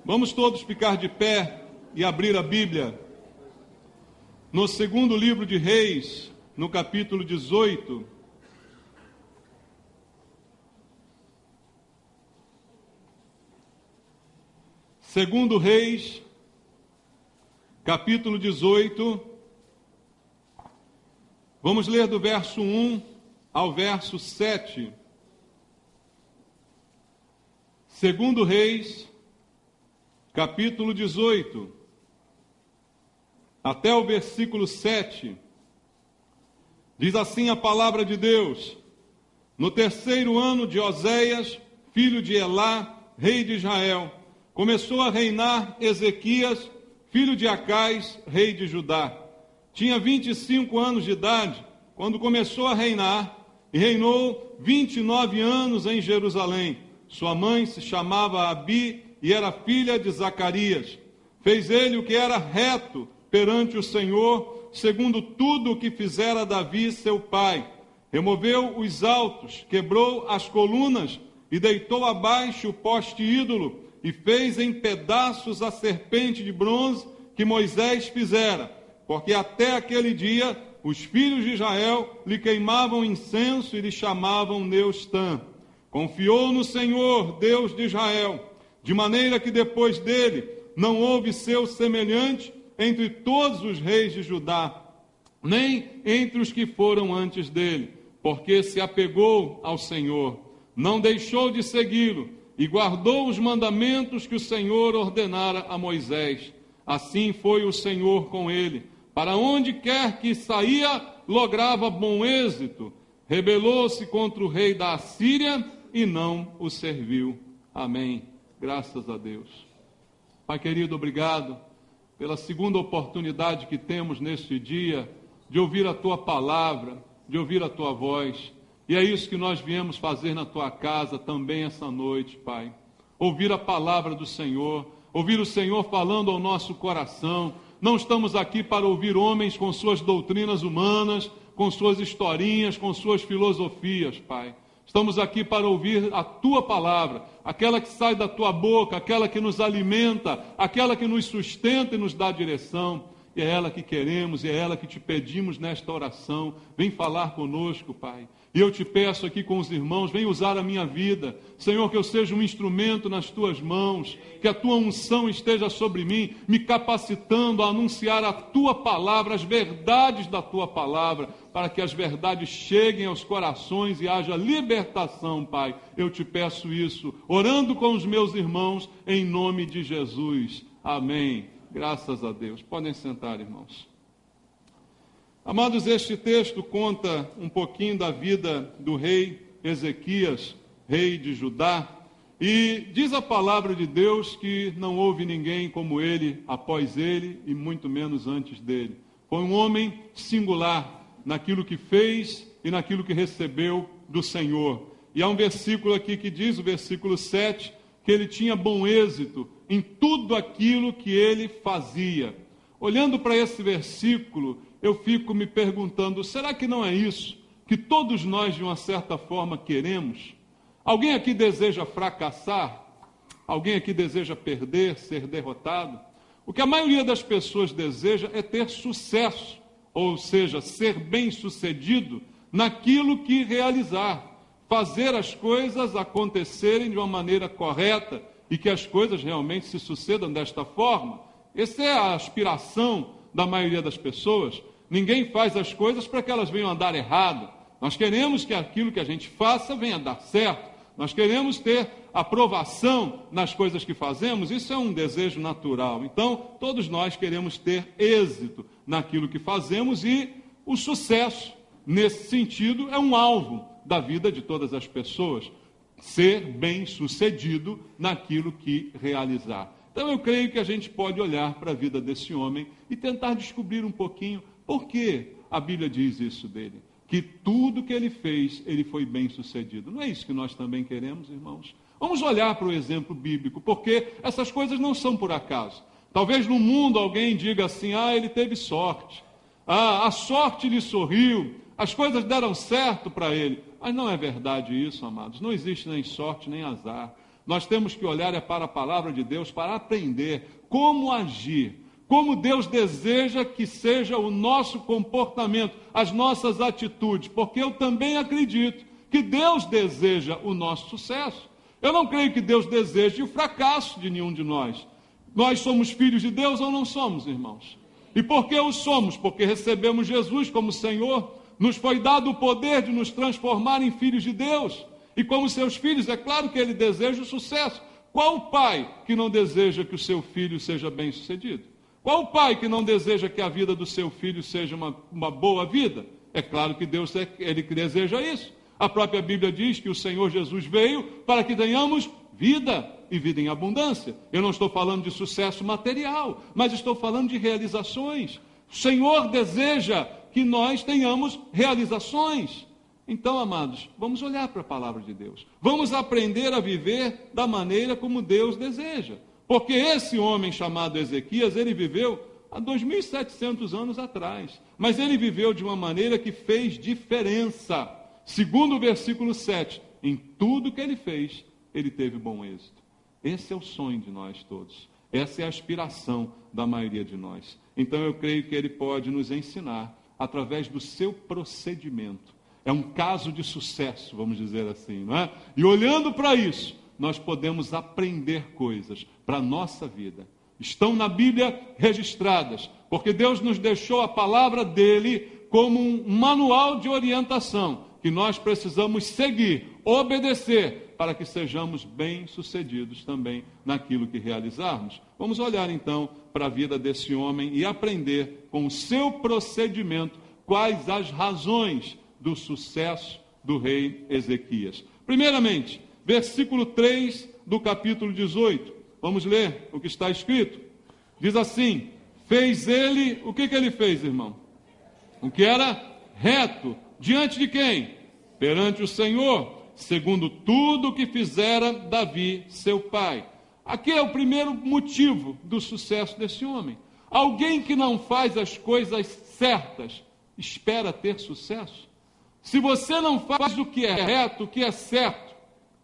Vamos todos ficar de pé e abrir a Bíblia. No segundo livro de Reis, no capítulo 18. Segundo Reis, capítulo 18. Vamos ler do verso 1 ao verso 7. Segundo Reis, capítulo 18, até o versículo 7, diz assim a palavra de Deus: No terceiro ano de Oséias, filho de Elá, rei de Israel, começou a reinar Ezequias, filho de Acais, rei de Judá. Tinha 25 anos de idade quando começou a reinar, e reinou 29 anos em Jerusalém. Sua mãe se chamava Abi e era filha de Zacarias. Fez ele o que era reto perante o Senhor, segundo tudo o que fizera Davi, seu pai. Removeu os altos, quebrou as colunas e deitou abaixo o poste ídolo, e fez em pedaços a serpente de bronze que Moisés fizera, porque até aquele dia os filhos de Israel lhe queimavam incenso e lhe chamavam Neustã. Confiou no Senhor, Deus de Israel, de maneira que depois dele não houve seu semelhante entre todos os reis de Judá, nem entre os que foram antes dele, porque se apegou ao Senhor, não deixou de segui-lo e guardou os mandamentos que o Senhor ordenara a Moisés. Assim foi o Senhor com ele. Para onde quer que saía, lograva bom êxito. Rebelou-se contra o rei da Assíria e não o serviu. Amém. Graças a Deus. Pai querido, obrigado pela segunda oportunidade que temos neste dia de ouvir a Tua palavra, de ouvir a Tua voz. E é isso que nós viemos fazer na Tua casa também essa noite, Pai. Ouvir a palavra do Senhor, ouvir o Senhor falando ao nosso coração. Não estamos aqui para ouvir homens com suas doutrinas humanas, com suas historinhas, com suas filosofias, Pai. Estamos aqui para ouvir a Tua palavra, aquela que sai da Tua boca, aquela que nos alimenta, aquela que nos sustenta e nos dá direção. E é ela que queremos, e é ela que te pedimos nesta oração. Vem falar conosco, Pai. E eu te peço aqui com os irmãos, vem usar a minha vida. Senhor, que eu seja um instrumento nas Tuas mãos, que a Tua unção esteja sobre mim, me capacitando a anunciar a Tua palavra, as verdades da Tua palavra, para que as verdades cheguem aos corações e haja libertação, Pai. Eu te peço isso, orando com os meus irmãos, em nome de Jesus. Amém. Graças a Deus. Podem sentar, irmãos. Amados, este texto conta um pouquinho da vida do rei Ezequias, rei de Judá, e diz a palavra de Deus que não houve ninguém como ele após ele e muito menos antes dele. Foi um homem singular naquilo que fez e naquilo que recebeu do Senhor. E há um versículo aqui que diz, o versículo 7, que ele tinha bom êxito em tudo aquilo que ele fazia. Olhando para esse versículo, eu fico me perguntando, será que não é isso que todos nós, de uma certa forma, queremos? Alguém aqui deseja fracassar? Alguém aqui deseja perder, ser derrotado? O que a maioria das pessoas deseja é ter sucesso, ou seja, ser bem-sucedido naquilo que realizar, fazer as coisas acontecerem de uma maneira correta e que as coisas realmente se sucedam desta forma. Essa é a aspiração da maioria das pessoas. Ninguém faz as coisas para que elas venham a dar errado. Nós queremos que aquilo que a gente faça venha a dar certo. Nós queremos ter aprovação nas coisas que fazemos. Isso é um desejo natural. Então, todos nós queremos ter êxito naquilo que fazemos e o sucesso, nesse sentido, é um alvo da vida de todas as pessoas. Ser bem-sucedido naquilo que realizar. Então eu creio que a gente pode olhar para a vida desse homem e tentar descobrir um pouquinho por que a Bíblia diz isso dele. Que tudo que ele fez, ele foi bem-sucedido. Não é isso que nós também queremos, irmãos? Vamos olhar para o exemplo bíblico, porque essas coisas não são por acaso. Talvez no mundo alguém diga assim, ele teve sorte. A sorte lhe sorriu, as coisas deram certo para ele. Mas não é verdade isso, amados. Não existe nem sorte, nem azar. nós temos que olhar para a palavra de Deus para aprender como agir, como Deus deseja que seja o nosso comportamento, as nossas atitudes, porque eu também acredito que Deus deseja o nosso sucesso. Eu não creio que Deus deseje o fracasso de nenhum de nós. Nós somos filhos de Deus ou não somos, irmãos? E por que o somos? Porque recebemos Jesus como Senhor, nos foi dado o poder de nos transformar em filhos de Deus. E como seus filhos, é claro que Ele deseja o sucesso. Qual pai que não deseja que o seu filho seja bem-sucedido? Qual pai que não deseja que a vida do seu filho seja uma boa vida? É claro que Deus Ele que deseja isso. A própria Bíblia diz que o Senhor Jesus veio para que tenhamos vida e vida em abundância. Eu não estou falando de sucesso material, mas estou falando de realizações. O Senhor deseja que nós tenhamos realizações. Então, amados, vamos olhar para a palavra de Deus. Vamos aprender a viver da maneira como Deus deseja. Porque esse homem chamado Ezequias, ele viveu há 2.700 anos atrás. Mas ele viveu de uma maneira que fez diferença. Segundo o versículo 7, em tudo que ele fez, ele teve bom êxito. Esse é o sonho de nós todos. Essa é a aspiração da maioria de nós. Então eu creio que ele pode nos ensinar através do seu procedimento. É um caso de sucesso, vamos dizer assim, não é? E olhando para isso, nós podemos aprender coisas para a nossa vida. Estão na Bíblia registradas, porque Deus nos deixou a palavra dele como um manual de orientação, que nós precisamos seguir, obedecer, para que sejamos bem-sucedidos também naquilo que realizarmos. Vamos olhar então para a vida desse homem e aprender com o seu procedimento quais as razões do sucesso do rei Ezequias. Primeiramente, versículo 3 do capítulo 18. Vamos ler o que está escrito. Diz assim: fez ele, o que ele fez, irmão? O que era reto. Diante de quem? Perante o Senhor, segundo tudo o que fizera Davi, seu pai. Aqui é o primeiro motivo do sucesso desse homem. Alguém que não faz as coisas certas, espera ter sucesso? Se você não faz o que é reto, o que é certo,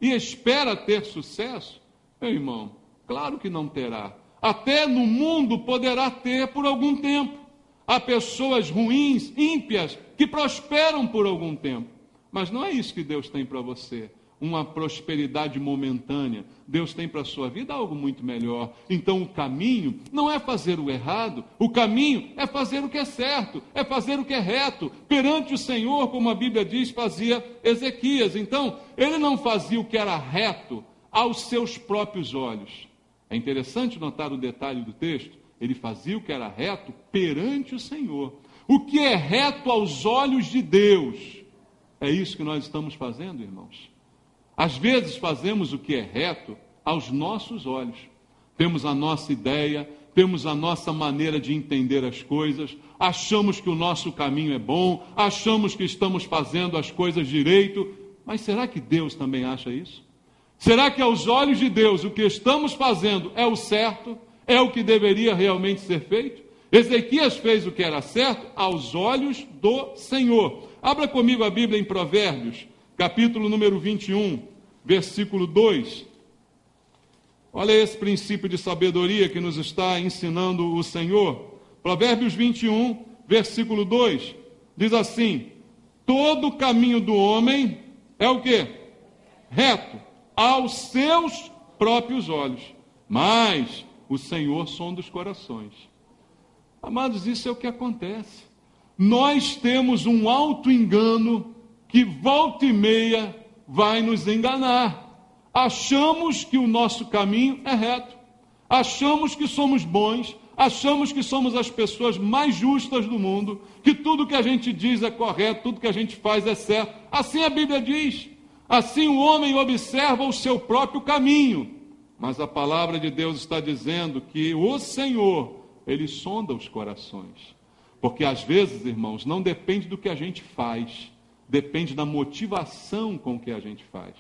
e espera ter sucesso, meu irmão, claro que não terá. Até no mundo poderá ter por algum tempo. Há pessoas ruins, ímpias, que prosperam por algum tempo. Mas não é isso que Deus tem para você, uma prosperidade momentânea. Deus tem para a sua vida algo muito melhor. Então o caminho não é fazer o errado, o caminho é fazer o que é certo, é fazer o que é reto. Perante o Senhor, como a Bíblia diz, fazia Ezequias. Então, ele não fazia o que era reto aos seus próprios olhos. É interessante notar o detalhe do texto. Ele fazia o que era reto perante o Senhor. O que é reto aos olhos de Deus, é isso que nós estamos fazendo, irmãos. Às vezes fazemos o que é reto aos nossos olhos. Temos a nossa ideia, temos a nossa maneira de entender as coisas, achamos que o nosso caminho é bom, achamos que estamos fazendo as coisas direito, mas será que Deus também acha isso? Será que aos olhos de Deus o que estamos fazendo é o certo? É o que deveria realmente ser feito? Ezequias fez o que era certo aos olhos do Senhor. Abra comigo a Bíblia em Provérbios, capítulo número 21, versículo 2. Olha esse princípio de sabedoria que nos está ensinando o Senhor. Provérbios 21, versículo 2, diz assim: todo caminho do homem é o quê? Reto, aos seus próprios olhos, mas o Senhor sonda os corações. Amados, isso é o que acontece. Nós temos um auto-engano que volta e meia vai nos enganar. Achamos que o nosso caminho é reto. Achamos que somos bons. Achamos que somos as pessoas mais justas do mundo. Que tudo que a gente diz é correto, tudo que a gente faz é certo. Assim a Bíblia diz. Assim o homem observa o seu próprio caminho. Mas a palavra de Deus está dizendo que o Senhor, Ele sonda os corações. Porque às vezes, irmãos, não depende do que a gente faz, depende da motivação com que a gente faz.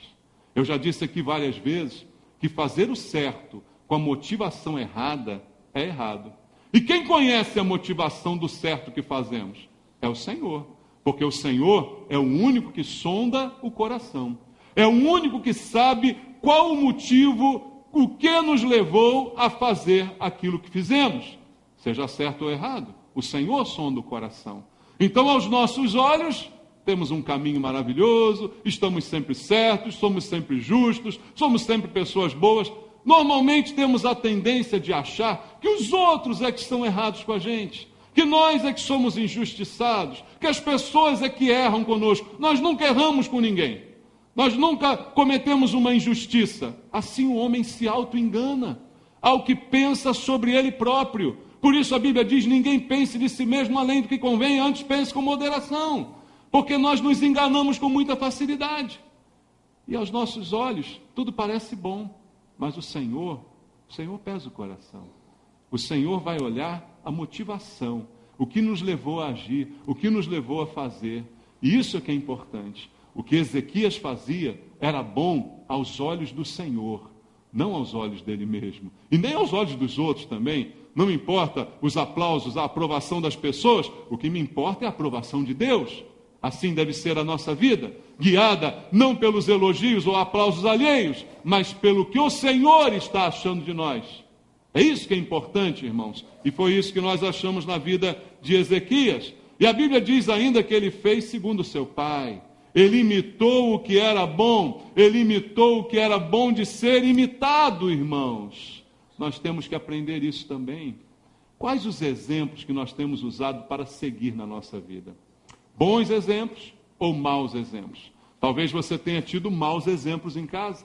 Eu já disse aqui várias vezes que fazer o certo com a motivação errada é errado. E quem conhece a motivação do certo que fazemos? É o Senhor. Porque o Senhor é o único que sonda o coração. É o único que sabe qual o motivo, o que nos levou a fazer aquilo que fizemos. Seja certo ou errado, o Senhor sonda o coração. Então, aos nossos olhos, temos um caminho maravilhoso, estamos sempre certos, somos sempre justos, somos sempre pessoas boas. Normalmente temos a tendência de achar que os outros é que estão errados com a gente, que nós é que somos injustiçados, que as pessoas é que erram conosco. Nós nunca erramos com ninguém. Nós nunca cometemos uma injustiça. Assim o homem se auto-engana ao que pensa sobre ele próprio. Por isso a Bíblia diz, ninguém pense de si mesmo além do que convém, antes pense com moderação. Porque nós nos enganamos com muita facilidade. E aos nossos olhos, tudo parece bom. Mas o Senhor pesa o coração. O Senhor vai olhar a motivação, o que nos levou a agir, o que nos levou a fazer. E isso é que é importante. O que Ezequias fazia era bom aos olhos do Senhor, não aos olhos dele mesmo. E nem aos olhos dos outros também. Não me importa os aplausos, a aprovação das pessoas. O que me importa é a aprovação de Deus. Assim deve ser a nossa vida, guiada não pelos elogios ou aplausos alheios, mas pelo que o Senhor está achando de nós. É isso que é importante, irmãos. E foi isso que nós achamos na vida de Ezequias. E a Bíblia diz ainda que ele fez segundo o seu pai. Ele imitou o que era bom, ele imitou o que era bom de ser imitado, irmãos. Nós temos que aprender isso também. Quais os exemplos que nós temos usado para seguir na nossa vida? Bons exemplos ou maus exemplos? Talvez você tenha tido maus exemplos em casa.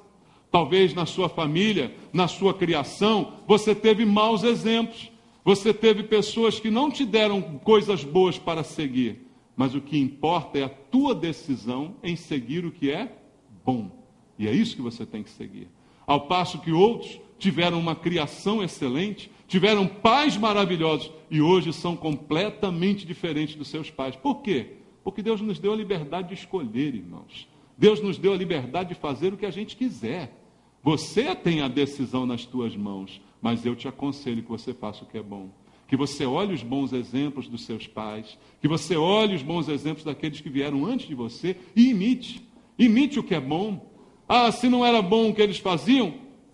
Talvez na sua família, na sua criação, você teve maus exemplos. Você teve pessoas que não te deram coisas boas para seguir. Mas o que importa é a tua decisão em seguir o que é bom. E é isso que você tem que seguir. Ao passo que outros tiveram uma criação excelente, tiveram pais maravilhosos e hoje são completamente diferentes dos seus pais. Por quê? Porque Deus nos deu a liberdade de escolher, irmãos. Deus nos deu a liberdade de fazer o que a gente quiser. Você tem a decisão nas tuas mãos, mas eu te aconselho que você faça o que é bom. Que você olhe os bons exemplos dos seus pais, que você olhe os bons exemplos daqueles que vieram antes de você e imite. Imite o que é bom. Ah, se não era bom o que eles faziam,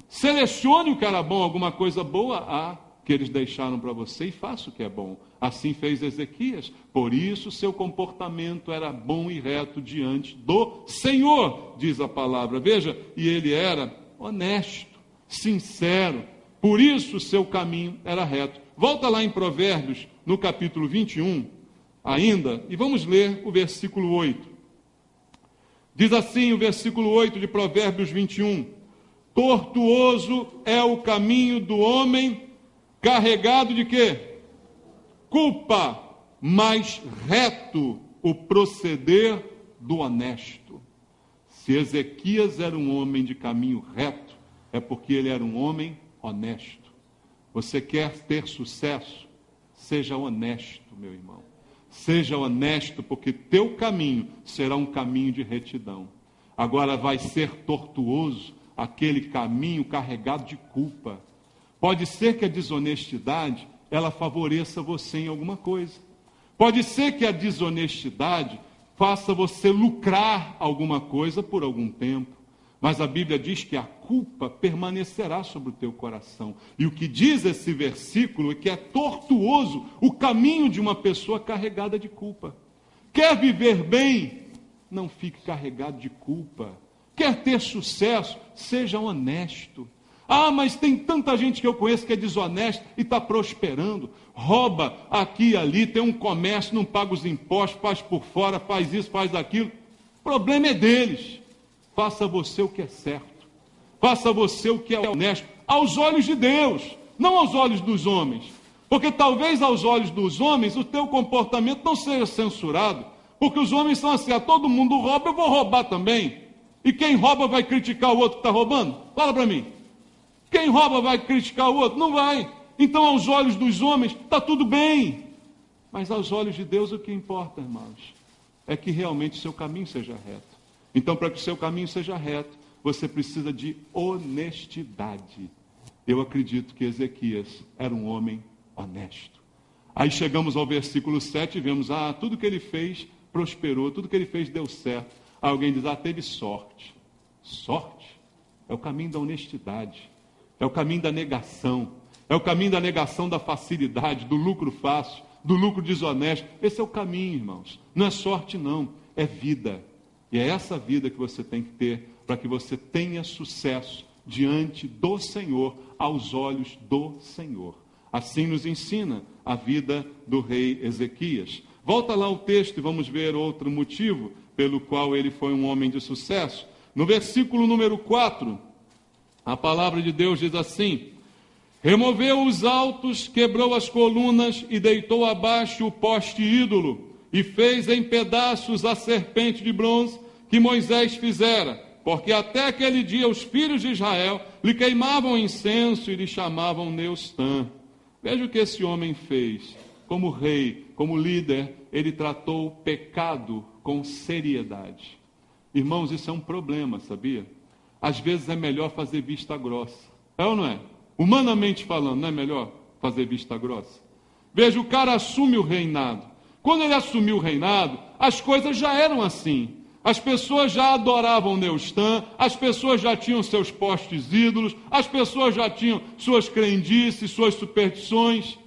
selecione o que era bom, alguma coisa boa que eles deixaram para você e faça o que é bom. Assim fez Ezequias. Por isso seu comportamento era bom e reto diante do Senhor, diz a palavra. Veja, e ele era honesto, sincero. Por isso seu caminho era reto. Volta lá em Provérbios, no capítulo 21, ainda, e vamos ler o versículo 8. Diz assim o versículo 8 de Provérbios 21. Tortuoso é o caminho do homem, carregado de quê? Culpa, mas reto o proceder do honesto. Se Ezequias era um homem de caminho reto, é porque ele era um homem honesto. Você quer ter sucesso? Seja honesto, meu irmão. Seja honesto, porque teu caminho será um caminho de retidão. Agora vai ser tortuoso aquele caminho carregado de culpa. Pode ser que a desonestidade, ela favoreça você em alguma coisa. Pode ser que a desonestidade faça você lucrar alguma coisa por algum tempo. Mas a Bíblia diz que a culpa permanecerá sobre o teu coração. E o que diz esse versículo é que é tortuoso o caminho de uma pessoa carregada de culpa. Quer viver bem? Não fique carregado de culpa. Quer ter sucesso? Seja honesto. Ah, mas tem tanta gente que eu conheço que é desonesta e está prosperando. Rouba aqui e ali, tem um comércio, não paga os impostos, faz por fora, faz isso, faz aquilo. O problema é deles. Faça você o que é certo. Faça você o que é honesto. Aos olhos de Deus, não aos olhos dos homens. Porque talvez aos olhos dos homens o teu comportamento não seja censurado. Porque os homens são assim, todo mundo rouba, eu vou roubar também. E quem rouba vai criticar o outro que está roubando? Fala para mim. Quem rouba vai criticar o outro? Não vai. Então aos olhos dos homens está tudo bem. Mas aos olhos de Deus o que importa, irmãos, é que realmente o seu caminho seja reto. Então, para que o seu caminho seja reto, você precisa de honestidade. Eu acredito que Ezequias era um homem honesto. Aí chegamos ao versículo 7 e vemos, tudo que ele fez prosperou, tudo que ele fez deu certo. Aí alguém diz, teve sorte. Sorte? É o caminho da honestidade. É o caminho da negação. É o caminho da negação da facilidade, do lucro fácil, do lucro desonesto. Esse é o caminho, irmãos. Não é sorte, não. É vida. E é essa vida que você tem que ter para que você tenha sucesso diante do Senhor, aos olhos do Senhor. Assim nos ensina a vida do rei Ezequias. Volta lá o texto e vamos ver outro motivo pelo qual ele foi um homem de sucesso. No versículo número 4, a palavra de Deus diz assim: removeu os altos, quebrou as colunas e deitou abaixo o poste ídolo, e fez em pedaços a serpente de bronze que Moisés fizera, porque até aquele dia os filhos de Israel lhe queimavam incenso e lhe chamavam Neustã. Veja o que esse homem fez. Como rei, como líder, ele tratou o pecado com seriedade. Irmãos, isso é um problema, sabia? Às vezes é melhor fazer vista grossa. É ou não é? Humanamente falando, não é melhor fazer vista grossa? Veja, o cara assume o reinado. Quando ele assumiu o reinado, as coisas já eram assim. As pessoas já adoravam Neustã, as pessoas já tinham seus postes ídolos, as pessoas já tinham suas crendices, suas superstições.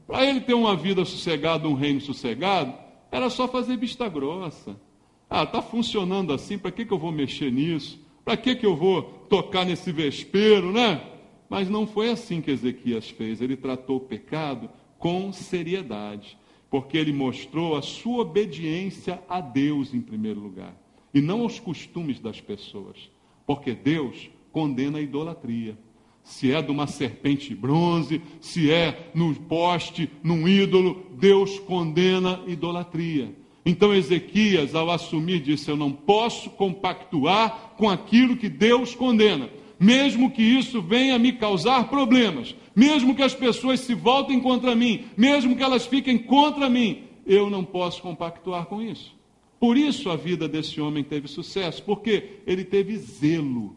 Para ele ter uma vida sossegada, um reino sossegado, era só fazer vista grossa. Ah, está funcionando assim, para que eu vou mexer nisso? Para que eu vou tocar nesse vespeiro, né? Mas não foi assim que Ezequias fez. Ele tratou o pecado com seriedade, porque ele mostrou a sua obediência a Deus em primeiro lugar, e não aos costumes das pessoas, porque Deus condena a idolatria. Se é de uma serpente de bronze, se é no poste, num ídolo, Deus condena a idolatria. Então Ezequias, ao assumir, disse: eu não posso compactuar com aquilo que Deus condena, mesmo que isso venha me causar problemas, mesmo que as pessoas se voltem contra mim, mesmo que elas fiquem contra mim, eu não posso compactuar com isso. Por isso a vida desse homem teve sucesso, porque ele teve zelo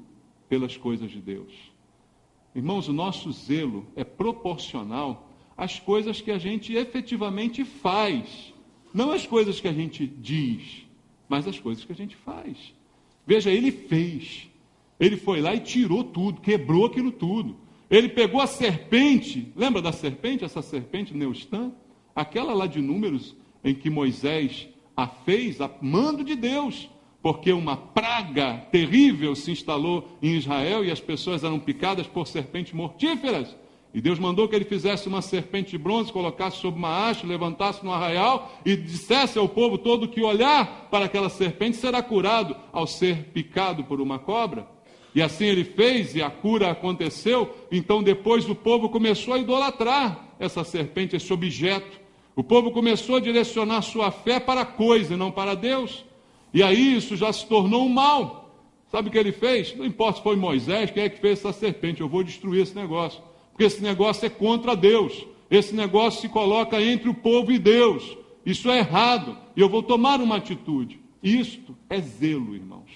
pelas coisas de Deus. Irmãos, o nosso zelo é proporcional às coisas que a gente efetivamente faz, não às coisas que a gente diz, mas às coisas que a gente faz. Veja, ele fez. Ele foi lá e tirou tudo, quebrou aquilo tudo. Ele pegou a serpente, lembra da serpente, essa serpente Neustã? Aquela lá de Números, em que Moisés a fez a mando de Deus, porque uma praga terrível se instalou em Israel e as pessoas eram picadas por serpentes mortíferas. E Deus mandou que ele fizesse uma serpente de bronze, colocasse sobre uma haste, levantasse no arraial e dissesse ao povo todo que olhar para aquela serpente será curado ao ser picado por uma cobra. E assim ele fez, e a cura aconteceu. Então depois o povo começou a idolatrar essa serpente, esse objeto. O povo começou a direcionar sua fé para a coisa e não para Deus. E aí isso já se tornou um mal. Sabe o que ele fez? Não importa se foi Moisés, quem é que fez essa serpente, eu vou destruir esse negócio. Porque esse negócio é contra Deus. Esse negócio se coloca entre o povo e Deus. Isso é errado. E eu vou tomar uma atitude. Isto é zelo, irmãos.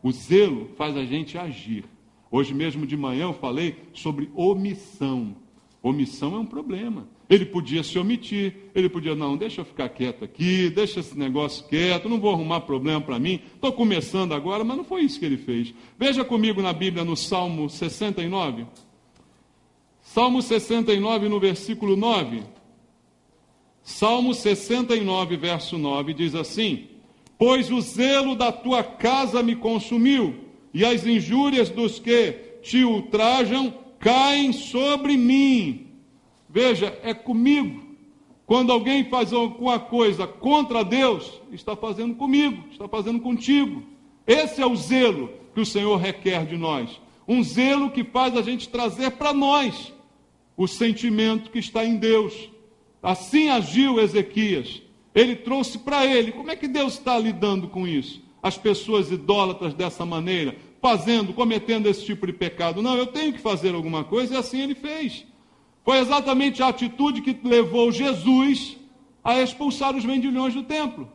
O zelo faz a gente agir. Hoje mesmo de manhã eu falei sobre omissão. Omissão é um problema. Ele podia se omitir, ele podia, não, deixa eu ficar quieto aqui, deixa esse negócio quieto, não vou arrumar problema para mim, estou começando agora, mas não foi isso que ele fez. Veja comigo na Bíblia, no Salmo 69. Salmo 69, no versículo 9. Salmo 69, verso 9, diz assim: pois o zelo da tua casa me consumiu, e as injúrias dos que te ultrajam caem sobre mim. Veja, é comigo. Quando alguém faz alguma coisa contra Deus, está fazendo comigo, está fazendo contigo. Esse é o zelo que o Senhor requer de nós. Um zelo que faz a gente trazer para nós o sentimento que está em Deus. Assim agiu Ezequias. Ele trouxe para ele. Como é que Deus está lidando com isso? As pessoas idólatras dessa maneira, cometendo esse tipo de pecado. Não, eu tenho que fazer alguma coisa, e assim ele fez. Foi exatamente a atitude que levou Jesus a expulsar os vendilhões do templo.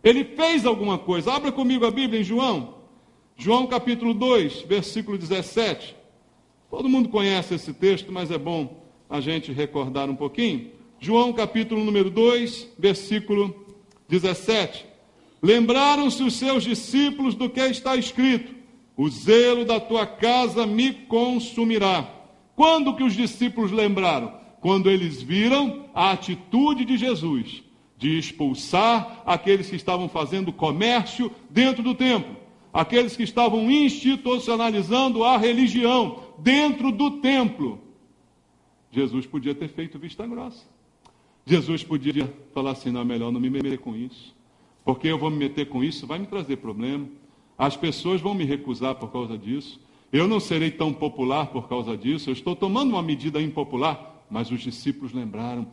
Ele fez alguma coisa. Abra comigo a Bíblia em João. João capítulo 2, versículo 17. Todo mundo conhece esse texto, mas é bom a gente recordar um pouquinho. João capítulo número 2, versículo 17. Lembraram-se os seus discípulos do que está escrito: o zelo da tua casa me consumirá. Quando que os discípulos lembraram? Quando eles viram a atitude de Jesus, de expulsar aqueles que estavam fazendo comércio dentro do templo, aqueles que estavam institucionalizando a religião dentro do templo. Jesus podia ter feito vista grossa. Jesus podia falar assim, não, é melhor não me meter com isso, porque eu vou me meter com isso, vai me trazer problema. As pessoas vão me recusar por causa disso. Eu não serei tão popular por causa disso. Eu estou tomando uma medida impopular. Mas os discípulos lembraram.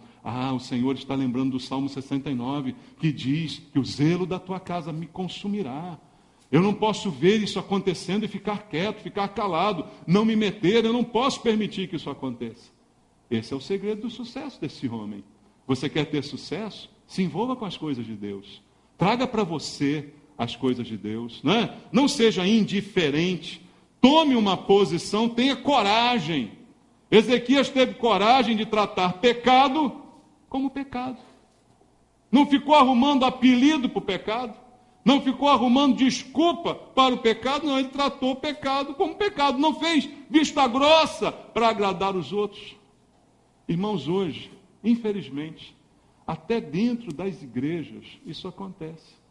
O Senhor está lembrando do Salmo 69, que diz que o zelo da tua casa me consumirá. Eu não posso ver isso acontecendo e ficar quieto, ficar calado, não me meter. Eu não posso permitir que isso aconteça. Esse é o segredo do sucesso desse homem. Você quer ter sucesso? Se envolva com as coisas de Deus. Traga para você as coisas de Deus, não é? Não seja indiferente. Tome uma posição, tenha coragem. Ezequias teve coragem de tratar pecado como pecado. Não ficou arrumando apelido para o pecado. Não ficou arrumando desculpa para o pecado. Não, ele tratou o pecado como pecado. Não fez vista grossa para agradar os outros. Irmãos, hoje, infelizmente, até dentro das igrejas, isso acontece.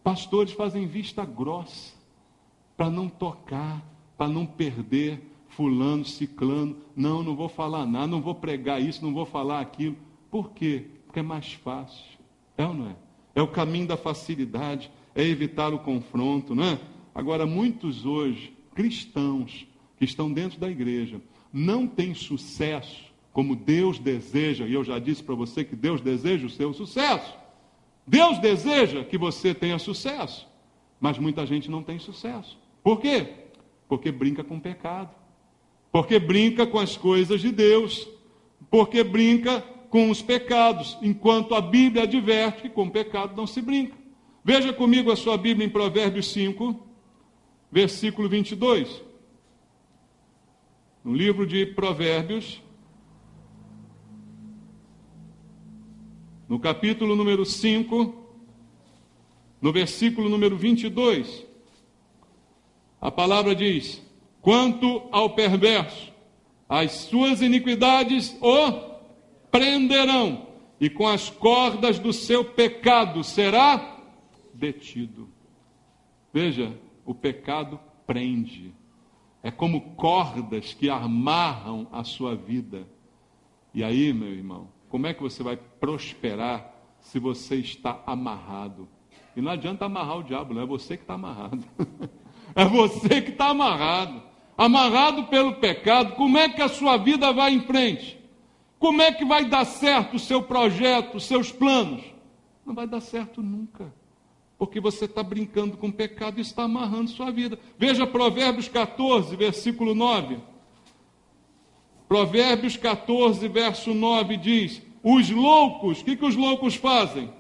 Pastores fazem vista grossa para não tocar, para não perder fulano, ciclano. Não vou falar nada, não vou pregar isso, não vou falar aquilo. Por quê? Porque é mais fácil. É ou não é? É o caminho da facilidade, é evitar o confronto, não é? Agora, muitos hoje, cristãos, que estão dentro da igreja, não têm sucesso como Deus deseja, e eu já disse para você que Deus deseja o seu sucesso. Deus deseja que você tenha sucesso, mas muita gente não tem sucesso. Por quê? Porque brinca com o pecado, porque brinca com as coisas de Deus, porque brinca com os pecados, enquanto a Bíblia adverte que com o pecado não se brinca. Veja comigo a sua Bíblia em Provérbios 5, versículo 22. No livro de Provérbios, no capítulo número 5, no versículo número 22, a palavra diz: quanto ao perverso, as suas iniquidades o prenderão, e com as cordas do seu pecado será detido. Veja, o pecado prende. É como cordas que amarram a sua vida. E aí, meu irmão, como é que você vai prosperar se você está amarrado? E não adianta amarrar o diabo, não é você que está amarrado. É você que está amarrado. Amarrado pelo pecado, como é que a sua vida vai em frente? Como é que vai dar certo o seu projeto, os seus planos? Não vai dar certo nunca. Porque você está brincando com o pecado e está amarrando sua vida. Veja Provérbios 14, versículo 9. Provérbios 14, verso 9 diz: os loucos, o que os loucos fazem?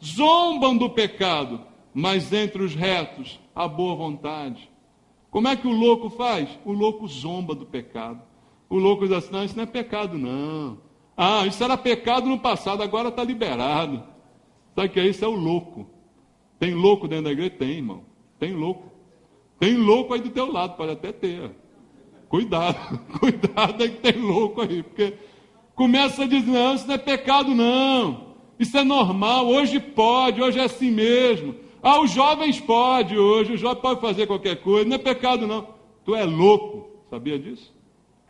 Zombam do pecado, mas entre os retos há boa vontade. Como é que o louco faz? O louco zomba do pecado. O louco diz assim: não, isso não é pecado não. Isso era pecado no passado, agora está liberado. Sabe o que é isso? É o louco. Tem louco dentro da igreja? Tem, irmão. Tem louco. Tem louco aí do teu lado, pode até ter. Cuidado, cuidado aí que tem louco aí, porque começa a dizer: não, isso não é pecado não, isso é normal, hoje pode, hoje é assim mesmo. Os jovens podem hoje, o jovem pode fazer qualquer coisa, não é pecado não. Tu é louco, sabia disso?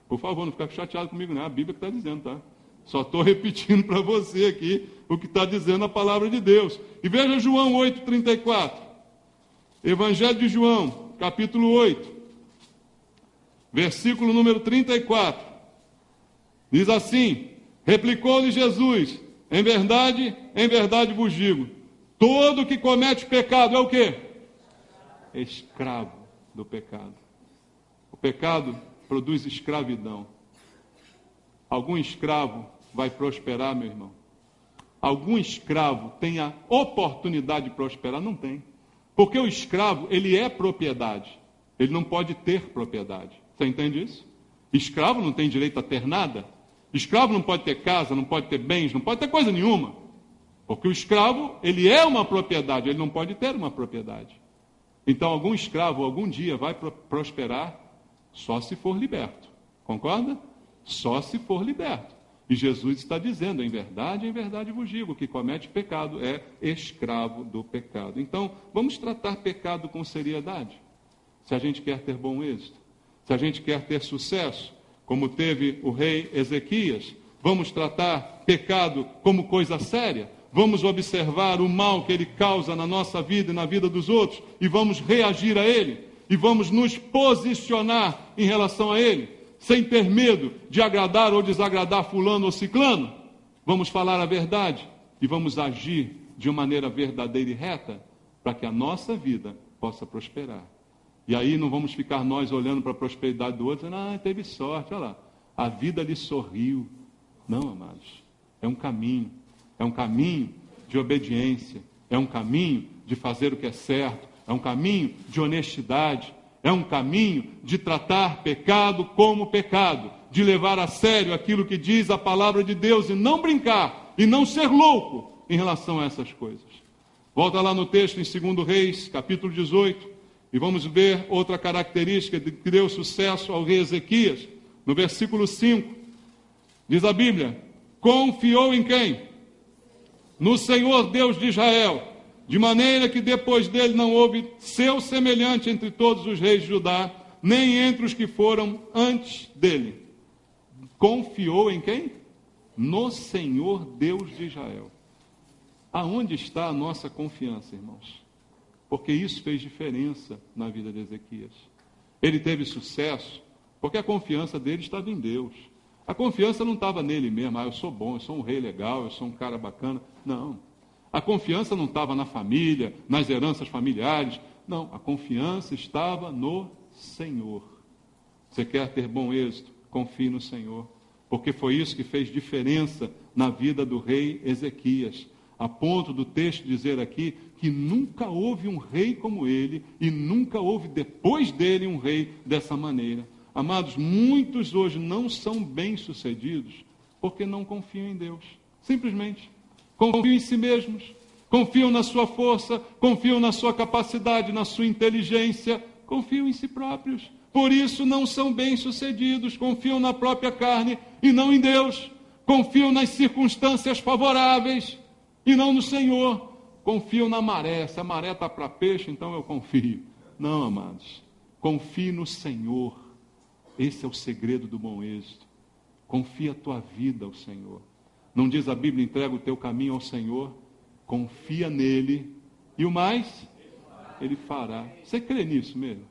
Por favor, não fica chateado comigo não, é a Bíblia que está dizendo, tá? Só estou repetindo para você aqui o que está dizendo a palavra de Deus. E veja João 8,34. Evangelho de João, capítulo 8. Versículo número 34, diz assim: replicou-lhe Jesus: em verdade vos digo, todo que comete pecado é o quê? Escravo do pecado. O pecado produz escravidão. Algum escravo vai prosperar, meu irmão? Algum escravo tem a oportunidade de prosperar? Não tem. Porque o escravo, ele é propriedade. Ele não pode ter propriedade. Você entende isso? Escravo não tem direito a ter nada. Escravo não pode ter casa, não pode ter bens, não pode ter coisa nenhuma. Porque o escravo, ele é uma propriedade, ele não pode ter uma propriedade. Então, algum escravo algum dia vai prosperar só se for liberto. Concorda? Só se for liberto. E Jesus está dizendo, em verdade vos digo, que comete pecado é escravo do pecado. Então, vamos tratar pecado com seriedade. Se a gente quer ter bom êxito, se a gente quer ter sucesso, como teve o rei Ezequias, vamos tratar pecado como coisa séria. Vamos observar o mal que ele causa na nossa vida e na vida dos outros, e vamos reagir a ele, e vamos nos posicionar em relação a ele, sem ter medo de agradar ou desagradar fulano ou ciclano. Vamos falar a verdade e vamos agir de uma maneira verdadeira e reta, para que a nossa vida possa prosperar. E aí não vamos ficar nós olhando para a prosperidade do outro, dizendo, teve sorte, olha lá, a vida lhe sorriu. Não, amados, é um caminho de obediência, é um caminho de fazer o que é certo, é um caminho de honestidade, é um caminho de tratar pecado como pecado, de levar a sério aquilo que diz a palavra de Deus e não brincar, e não ser louco em relação a essas coisas. Volta lá no texto em 2 Reis, capítulo 18, e vamos ver outra característica que deu sucesso ao rei Ezequias. No versículo 5, diz a Bíblia, confiou em quem? No Senhor Deus de Israel, de maneira que depois dele não houve seu semelhante entre todos os reis de Judá, nem entre os que foram antes dele. Confiou em quem? No Senhor Deus de Israel. Aonde está a nossa confiança, irmãos? Porque isso fez diferença na vida de Ezequias. Ele teve sucesso porque a confiança dele estava em Deus. A confiança não estava nele mesmo, eu sou bom, eu sou um rei legal, eu sou um cara bacana. Não. A confiança não estava na família, nas heranças familiares. Não, a confiança estava no Senhor. Você quer ter bom êxito? Confie no Senhor. Porque foi isso que fez diferença na vida do rei Ezequias. A ponto do texto dizer aqui que nunca houve um rei como ele e nunca houve depois dele um rei dessa maneira. Amados, muitos hoje não são bem-sucedidos porque não confiam em Deus. Simplesmente. Confiam em si mesmos, confiam na sua força, confiam na sua capacidade, na sua inteligência, confiam em si próprios. Por isso não são bem-sucedidos, confiam na própria carne e não em Deus. Confiam nas circunstâncias favoráveis e não no Senhor. Confiam na maré. Se a maré está para peixe, então eu confio. Não, amados. Confie no Senhor. Esse é o segredo do bom êxito. Confia a tua vida ao Senhor. Não diz a Bíblia, entrega o teu caminho ao Senhor. Confia nele. E o mais? Ele fará. Você crê nisso mesmo?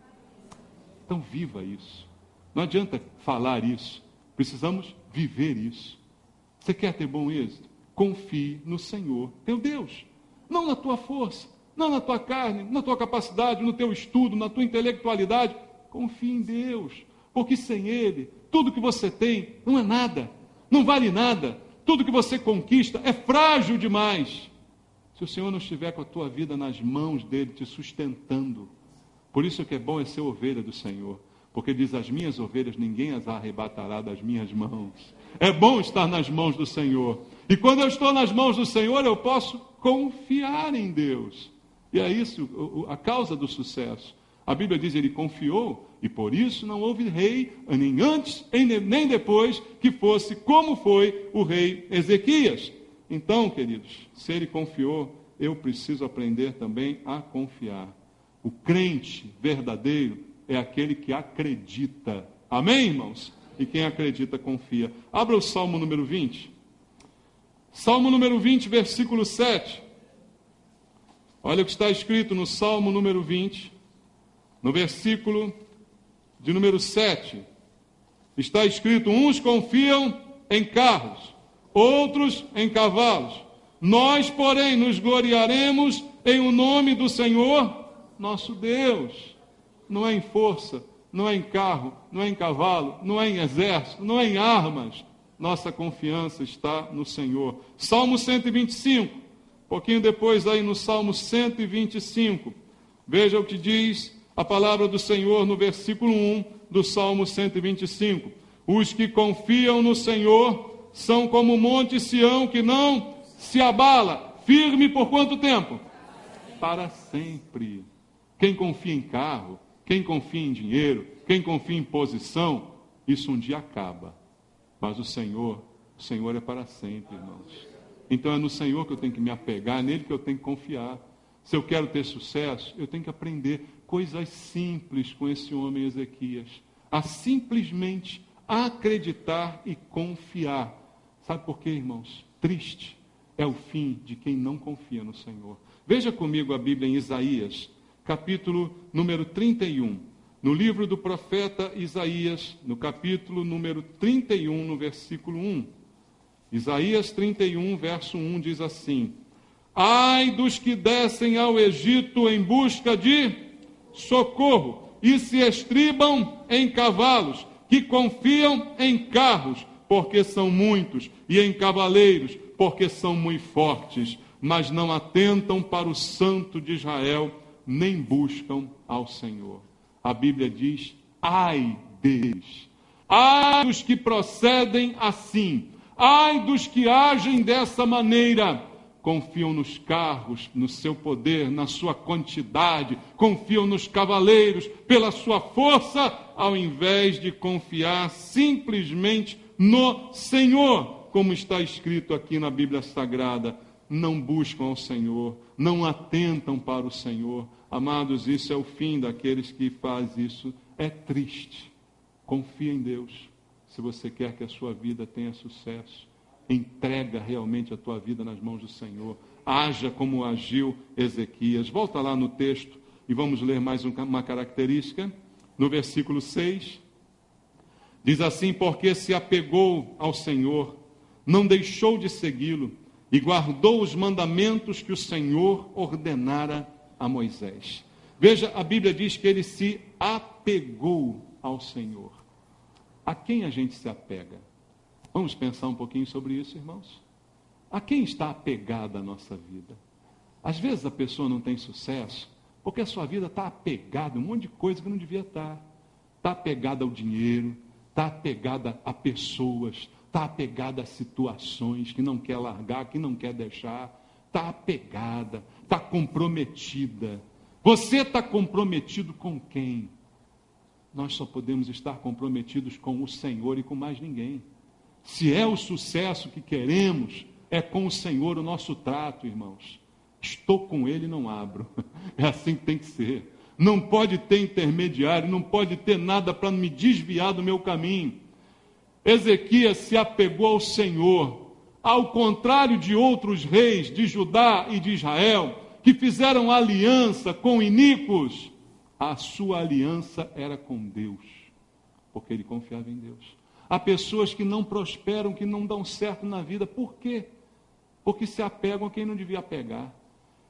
Então viva isso. Não adianta falar isso. Precisamos viver isso. Você quer ter bom êxito? Confie no Senhor, teu Deus. Não na tua força, não na tua carne, na tua capacidade, no teu estudo, na tua intelectualidade. Confie em Deus. Porque sem Ele, tudo que você tem não é nada. Não vale nada. Tudo que você conquista é frágil demais. Se o Senhor não estiver com a tua vida nas mãos dEle, te sustentando. Por isso que é bom é ser ovelha do Senhor. Porque diz, as minhas ovelhas, ninguém as arrebatará das minhas mãos. É bom estar nas mãos do Senhor. E quando eu estou nas mãos do Senhor, eu posso confiar em Deus. E é isso a causa do sucesso. A Bíblia diz, ele confiou, e por isso não houve rei, nem antes, nem depois, que fosse como foi o rei Ezequias. Então, queridos, se ele confiou, eu preciso aprender também a confiar. O crente verdadeiro é aquele que acredita. Amém, irmãos? E quem acredita, confia. Abra o Salmo número 20. Salmo número 20, versículo 7. Olha o que está escrito no Salmo número 20, no versículo de número 7. Está escrito, uns confiam em carros, outros em cavalos. Nós, porém, nos gloriaremos em o nome do Senhor, nosso Deus. Não é em força, não é em carro, não é em cavalo, não é em exército, não é em armas. Nossa confiança está no Senhor. Salmo 125, um pouquinho depois aí no Salmo 125, veja o que diz a palavra do Senhor no versículo 1 do Salmo 125. Os que confiam no Senhor são como o monte Sião que não se abala. Firme por quanto tempo? Para sempre. Quem confia em carro, quem confia em dinheiro, quem confia em posição, isso um dia acaba. Mas o Senhor é para sempre, irmãos. Então é no Senhor que eu tenho que me apegar, é nele que eu tenho que confiar. Se eu quero ter sucesso, eu tenho que aprender coisas simples com esse homem Ezequias. A simplesmente acreditar e confiar. Sabe por quê, irmãos? Triste é o fim de quem não confia no Senhor. Veja comigo a Bíblia em Isaías, capítulo número 31. No livro do profeta Isaías, no capítulo número 31, no versículo 1. Isaías 31, verso 1 diz assim: ai dos que descem ao Egito em busca de socorro e se estribam em cavalos, que confiam em carros, porque são muitos, e em cavaleiros, porque são muito fortes, mas não atentam para o Santo de Israel, nem buscam ao Senhor. A Bíblia diz: ai deles, ai dos que procedem assim, ai dos que agem dessa maneira, confiam nos carros, no seu poder, na sua quantidade, confiam nos cavaleiros, pela sua força, ao invés de confiar simplesmente no Senhor, como está escrito aqui na Bíblia Sagrada. Não buscam ao Senhor, não atentam para o Senhor. Amados, isso é o fim daqueles que fazem isso. É triste. Confia em Deus. Se você quer que a sua vida tenha sucesso, entrega realmente a tua vida nas mãos do Senhor. Haja como agiu Ezequias. Volta lá no texto e vamos ler mais uma característica. No versículo 6, diz assim: porque se apegou ao Senhor, não deixou de segui-lo, e guardou os mandamentos que o Senhor ordenara a Moisés. Veja, a Bíblia diz que ele se apegou ao Senhor. A quem a gente se apega? Vamos pensar um pouquinho sobre isso, irmãos? A quem está apegada a nossa vida? Às vezes a pessoa não tem sucesso porque a sua vida está apegada a um monte de coisa que não devia estar. Está apegada ao dinheiro, está apegada a pessoas, está apegada a situações que não quer largar, que não quer deixar. Está apegada, está comprometida. Você está comprometido com quem? Nós só podemos estar comprometidos com o Senhor e com mais ninguém. Se é o sucesso que queremos, é com o Senhor o nosso trato, irmãos. Estou com Ele e não abro. É assim que tem que ser. Não pode ter intermediário, não pode ter nada para me desviar do meu caminho. Ezequias se apegou ao Senhor, ao contrário de outros reis de Judá e de Israel, que fizeram aliança com iníquos. A sua aliança era com Deus, porque ele confiava em Deus. Há pessoas que não prosperam, que não dão certo na vida. Por quê? Porque se apegam a quem não devia apegar.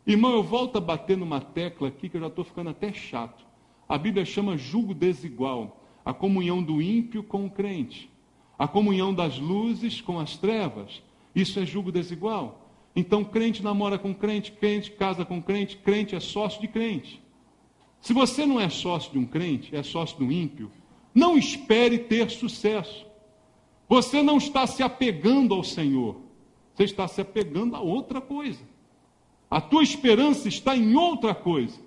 Irmão, eu volto a bater numa tecla aqui, que eu já estou ficando até chato. A Bíblia chama jugo desigual. A comunhão do ímpio com o crente. A comunhão das luzes com as trevas. Isso é jugo desigual. Então, crente namora com crente, crente casa com crente, crente é sócio de crente. Se você não é sócio de um crente, é sócio do ímpio, não espere ter sucesso. Você não está se apegando ao Senhor. Você está se apegando a outra coisa. A tua esperança está em outra coisa.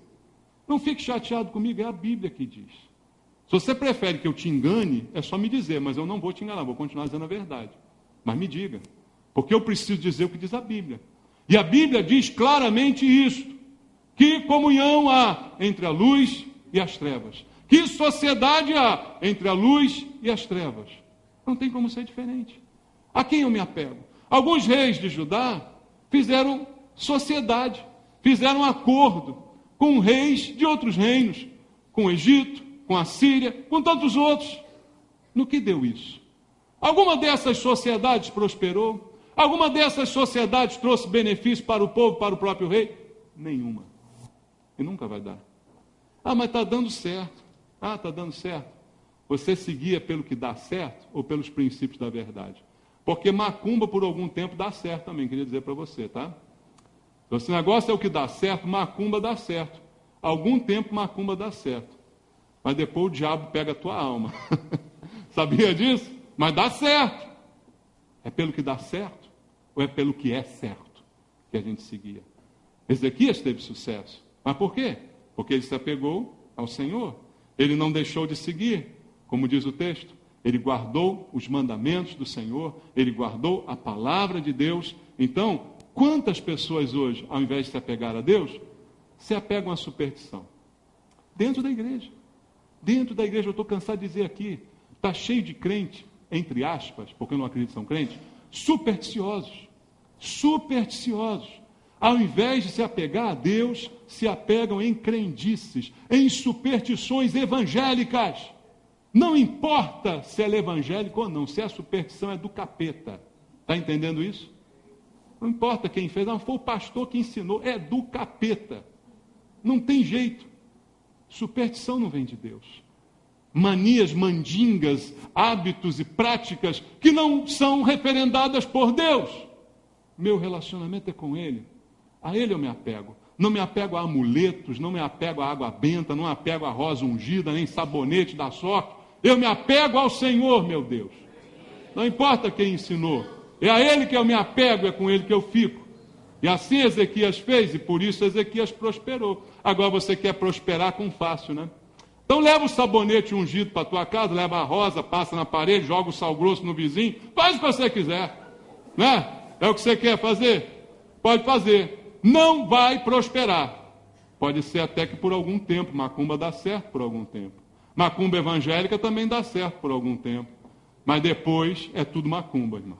Não fique chateado comigo, é a Bíblia que diz. Se você prefere que eu te engane, é só me dizer, mas eu não vou te enganar, vou continuar dizendo a verdade. Mas me diga, porque eu preciso dizer o que diz a Bíblia. E a Bíblia diz claramente isso. Que comunhão há entre a luz e as trevas? Que sociedade há entre a luz e as trevas? Não tem como ser diferente. A quem eu me apego? Alguns reis de Judá fizeram sociedade, fizeram acordo com reis de outros reinos, com o Egito, com a Síria, com tantos outros. No que deu isso? Alguma dessas sociedades prosperou? Alguma dessas sociedades trouxe benefício para o povo, para o próprio rei? Nenhuma. E nunca vai dar. Ah, mas está dando certo. Ah, está dando certo. Você seguia pelo que dá certo ou pelos princípios da verdade? Porque macumba por algum tempo dá certo também, queria dizer para você, tá? Então, esse negócio é o que dá certo, macumba dá certo. Algum tempo macumba dá certo. Mas depois o diabo pega a tua alma. Sabia disso? Mas dá certo. É pelo que dá certo ou é pelo que é certo que a gente seguia? Ezequias teve sucesso. Mas por quê? Porque ele se apegou ao Senhor. Ele não deixou de seguir, como diz o texto. Ele guardou os mandamentos do Senhor, ele guardou a palavra de Deus. Então, quantas pessoas hoje, ao invés de se apegar a Deus, se apegam à superstição? Dentro da igreja. Dentro da igreja, eu estou cansado de dizer aqui, está cheio de crente, entre aspas, porque eu não acredito que são crentes, supersticiosos. Supersticiosos. Ao invés de se apegar a Deus, se apegam em crendices, em superstições evangélicas. Não importa se ela é evangélica ou não, se a superstição é do capeta. Está entendendo isso? Não importa quem fez, não foi o pastor que ensinou, é do capeta. Não tem jeito. Superstição não vem de Deus. Manias, mandingas, hábitos e práticas que não são referendadas por Deus. Meu relacionamento é com Ele. A Ele eu me apego. Não me apego a amuletos, não me apego a água benta, não me apego a rosa ungida, nem sabonete da sorte. Eu me apego ao Senhor, meu Deus. Não importa quem ensinou. É a Ele que eu me apego, é com Ele que eu fico. E assim Ezequias fez, e por isso Ezequias prosperou. Agora você quer prosperar com fácil, né? Então leva o sabonete ungido para a tua casa, leva a rosa, passa na parede, joga o sal grosso no vizinho, faz o que você quiser. Né? É o que você quer fazer? Pode fazer. Não vai prosperar. Pode ser até que por algum tempo. Macumba dá certo por algum tempo. Macumba evangélica também dá certo por algum tempo. Mas depois é tudo macumba, irmão.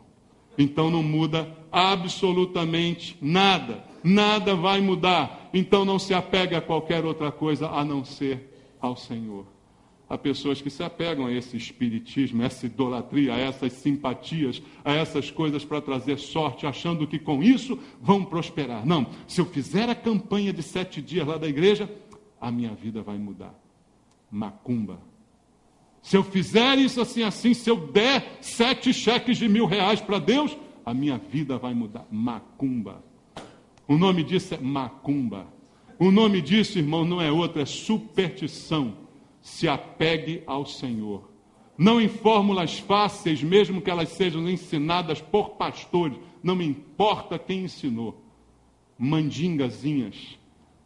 Então não muda absolutamente nada. Nada vai mudar. Então não se apegue a qualquer outra coisa a não ser ao Senhor. Há pessoas que se apegam a esse espiritismo, a essa idolatria, a essas simpatias, a essas coisas para trazer sorte, achando que com isso vão prosperar. Não, se eu fizer a campanha de 7 dias lá da igreja, a minha vida vai mudar. Macumba. Se eu fizer isso assim, se eu der 7 cheques de R$1.000 para Deus, a minha vida vai mudar. Macumba. O nome disso é macumba. O nome disso, irmão, não é outro, é superstição. Se apegue ao Senhor. Não em fórmulas fáceis, mesmo que elas sejam ensinadas por pastores. Não me importa quem ensinou. Mandingazinhas,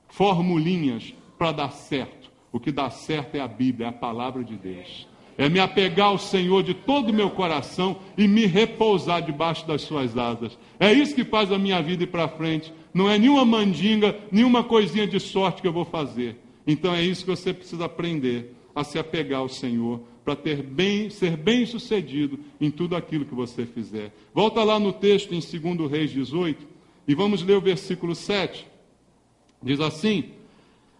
formulinhas para dar certo. O que dá certo é a Bíblia, é a palavra de Deus. É me apegar ao Senhor de todo o meu coração e me repousar debaixo das suas asas. É isso que faz a minha vida ir para frente. Não é nenhuma mandinga, nenhuma coisinha de sorte que eu vou fazer. Então é isso que você precisa aprender, a se apegar ao Senhor, para ser bem sucedido em tudo aquilo que você fizer. Volta lá no texto em 2 Reis 18 e vamos ler o versículo 7. Diz assim: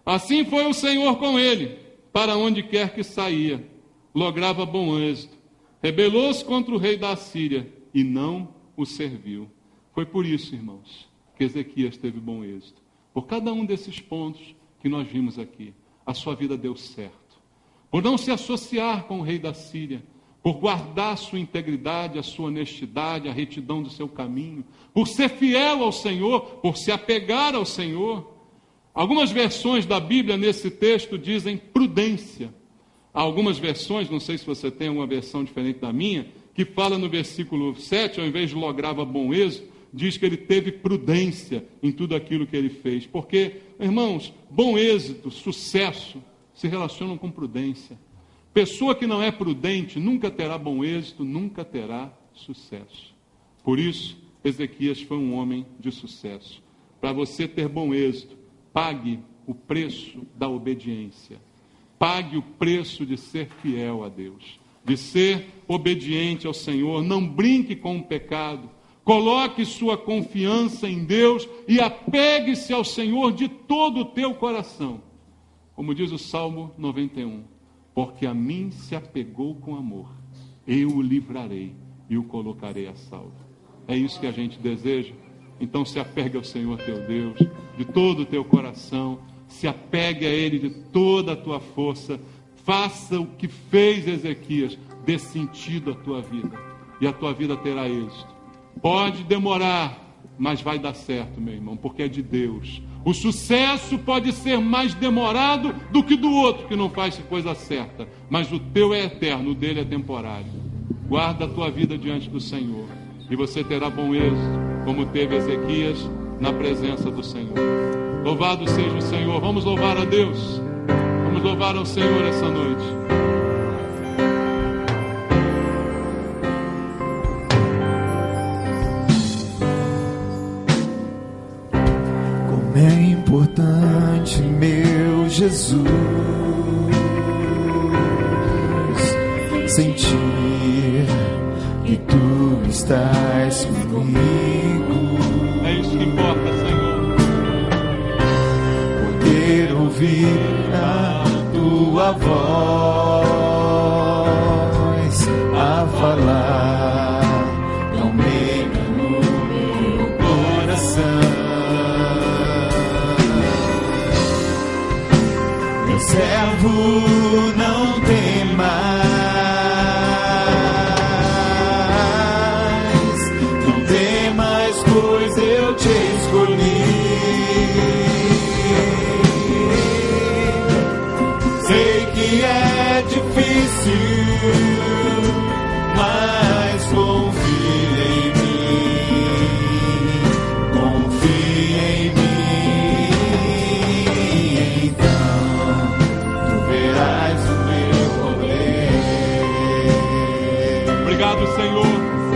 assim foi o Senhor com ele, para onde quer que saía, lograva bom êxito. Rebelou-se contra o rei da Assíria e não o serviu. Foi por isso, irmãos, que Ezequias teve bom êxito. Por cada um desses pontos que nós vimos aqui, a sua vida deu certo. Por não se associar com o rei da Síria, por guardar a sua integridade, a sua honestidade, a retidão do seu caminho, por ser fiel ao Senhor, por se apegar ao Senhor. Algumas versões da Bíblia nesse texto dizem prudência. Há algumas versões, não sei se você tem uma versão diferente da minha, que fala no versículo 7, ao invés de lograva bom êxito, diz que ele teve prudência em tudo aquilo que ele fez. Porque, irmãos, bom êxito, sucesso, se relacionam com prudência. Pessoa que não é prudente nunca terá bom êxito, nunca terá sucesso. Por isso, Ezequias foi um homem de sucesso. Para você ter bom êxito, pague o preço da obediência. Pague o preço de ser fiel a Deus, de ser obediente ao Senhor. Não brinque com o pecado. Coloque sua confiança em Deus e apegue-se ao Senhor de todo o teu coração. Como diz o Salmo 91, porque a mim se apegou com amor, eu o livrarei e o colocarei a salvo. É isso que a gente deseja? Então se apegue ao Senhor teu Deus, de todo o teu coração, se apegue a Ele de toda a tua força, faça o que fez Ezequias, dê sentido à tua vida, e a tua vida terá êxito. Pode demorar, mas vai dar certo, meu irmão, porque é de Deus. O sucesso pode ser mais demorado do que do outro que não faz coisa certa, mas o teu é eterno, o dele é temporário. Guarda a tua vida diante do Senhor e você terá bom êxito, como teve Ezequias na presença do Senhor. Louvado seja o Senhor. Vamos louvar a Deus. Vamos louvar ao Senhor essa noite. Como é importante, meu Jesus, sentir que tu estás comigo. É isso que importa, Senhor. Poder ouvir a tua voz a falar, não meia no meu coração. Meu servo não tem mais, não tem mais, pois eu te escolhi. Sei que é difícil, mas confia em mim, confia em mim, então tu verás o meu poder. Obrigado, Senhor,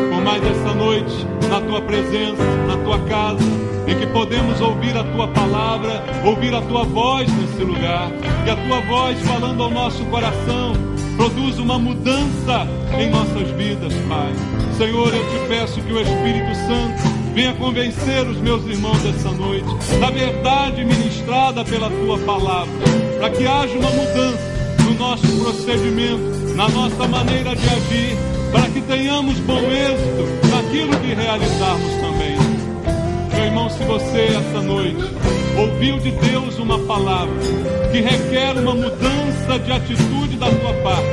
por mais essa noite, na tua presença, na tua casa, em que podemos ouvir a tua palavra, ouvir a tua voz nesse lugar, que a tua voz falando ao nosso coração produz uma mudança em nossas vidas, Pai. Senhor, eu te peço que o Espírito Santo venha convencer os meus irmãos essa noite da verdade ministrada pela tua palavra, para que haja uma mudança no nosso procedimento, na nossa maneira de agir, para que tenhamos bom êxito naquilo que realizarmos também. Meu irmão, se você essa noite ouviu de Deus uma palavra que requer uma mudança de atitude da tua parte,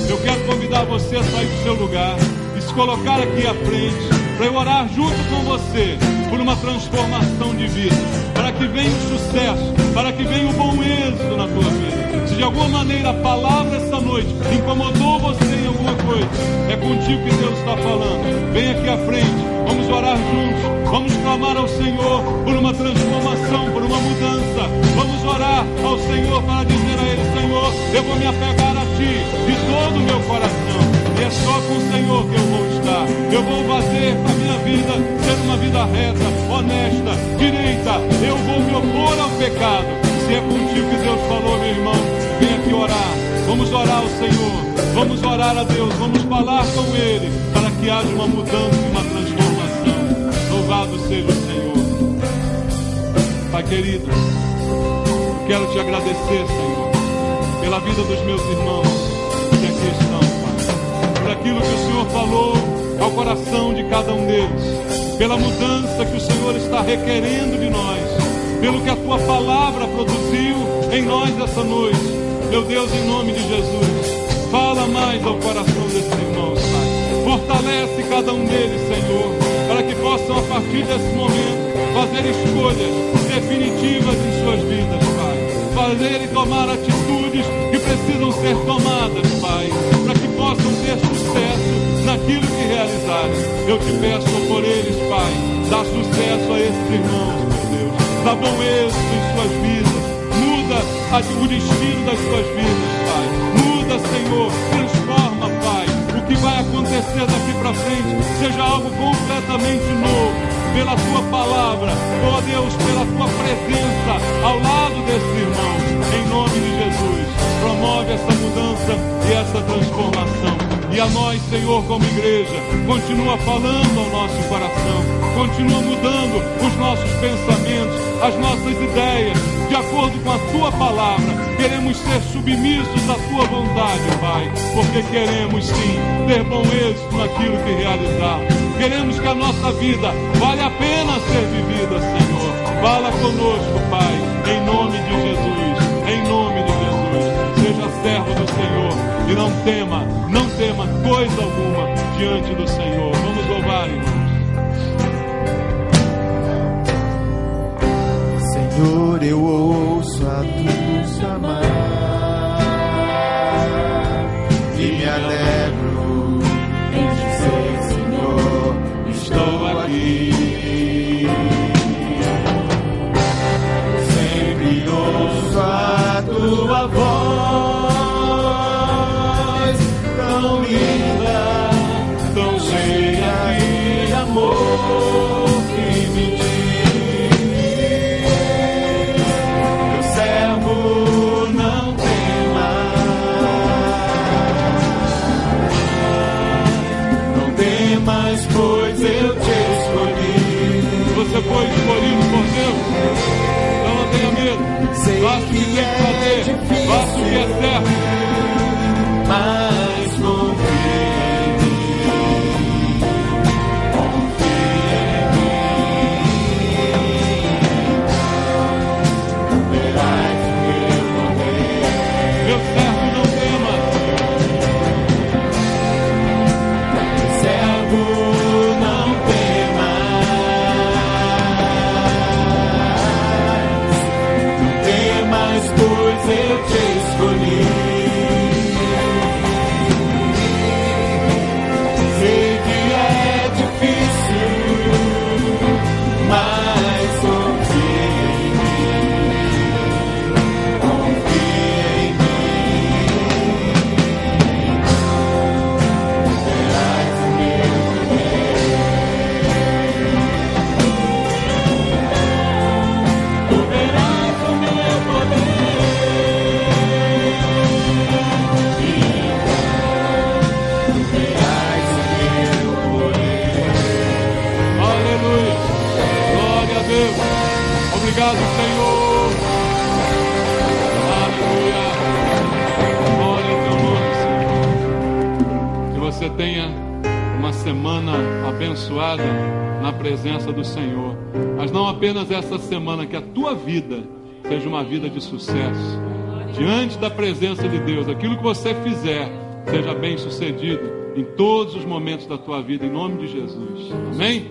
eu quero convidar você a sair do seu lugar e se colocar aqui à frente, para eu orar junto com você por uma transformação de vida, para que venha o sucesso, para que venha o bom êxito na tua vida. Se de alguma maneira a palavra essa noite incomodou você em alguma coisa, é contigo que Deus está falando. Vem aqui à frente, vamos orar juntos, vamos clamar ao Senhor por uma transformação, por uma mudança. Vamos orar ao Senhor para dizer a Ele: Senhor, eu vou me apegar a Ti de todo o meu coração, e é só com o Senhor que eu vou estar. Eu vou fazer a minha vida ser uma vida reta, honesta, direita. Eu vou me opor ao pecado. Se é contigo que Deus falou, meu irmão, vem aqui orar. Vamos orar ao Senhor, vamos orar a Deus, vamos falar com Ele, para que haja uma mudança e uma transformação. Louvado seja o Senhor. Pai querido, eu quero te agradecer, Senhor, pela vida dos meus irmãos que aqui estão, Pai, por aquilo que o Senhor falou ao coração de cada um deles, pela mudança que o Senhor está requerendo de nós, pelo que a tua palavra produziu em nós essa noite. Meu Deus, em nome de Jesus, fala mais ao coração desses irmãos, Pai. Fortalece cada um deles, Senhor, para que possam, a partir desse momento, fazer escolhas definitivas em suas vidas, Pai. Fazer e tomar atitudes que precisam ser tomadas, Pai, para que possam ter sucesso naquilo que realizarem. Eu te peço por eles, Pai, dá sucesso a esses irmãos, meu Deus. Dá bom êxito em suas vidas. Muda o destino das suas vidas, Pai. Muda, Senhor, transforma, Pai. O que vai acontecer daqui para frente seja algo completamente novo, pela tua palavra, ó Deus, pela tua presença ao lado desses irmãos. Em nome de Jesus, promove essa mudança e essa transformação. E a nós, Senhor, como igreja, continua falando ao nosso coração, continua mudando os nossos pensamentos, as nossas ideias, de acordo com a tua palavra. Queremos ser submissos à tua vontade, Pai, porque queremos sim ter bom êxito naquilo que realizarmos. Queremos que a nossa vida vale a pena ser vivida, Senhor. Fala conosco, Pai, em nome de Jesus, em nome de Jesus. Seja servo do Senhor e não tema coisa alguma diante do Senhor. Vamos louvar, irmãos. Senhor, eu ouço a tua chamar e me alegro em dizer: Senhor, estou aqui. amor que me diz: meu servo, não temas, pois eu te escolhi. Você foi escolhido por Deus, então não tenha medo. Faça o que tem que fazer, faça o que é certo. Mas confia em mim, verás o meu poder. Meu servo, não tema. Servo, não temas, pois eu te escolhi. Sei que é difícil, mas confia em mim, verás o meu poder. Tu verás o meu poder. Aleluia. Glória a Deus. Obrigado, Senhor. Aleluia. Glória ao teu nome, Senhor. Que você tenha uma semana abençoada na presença do Senhor. Mas não apenas essa semana, que a tua vida seja uma vida de sucesso. Diante da presença de Deus, aquilo que você fizer seja bem sucedido em todos os momentos da tua vida, em nome de Jesus. Amém?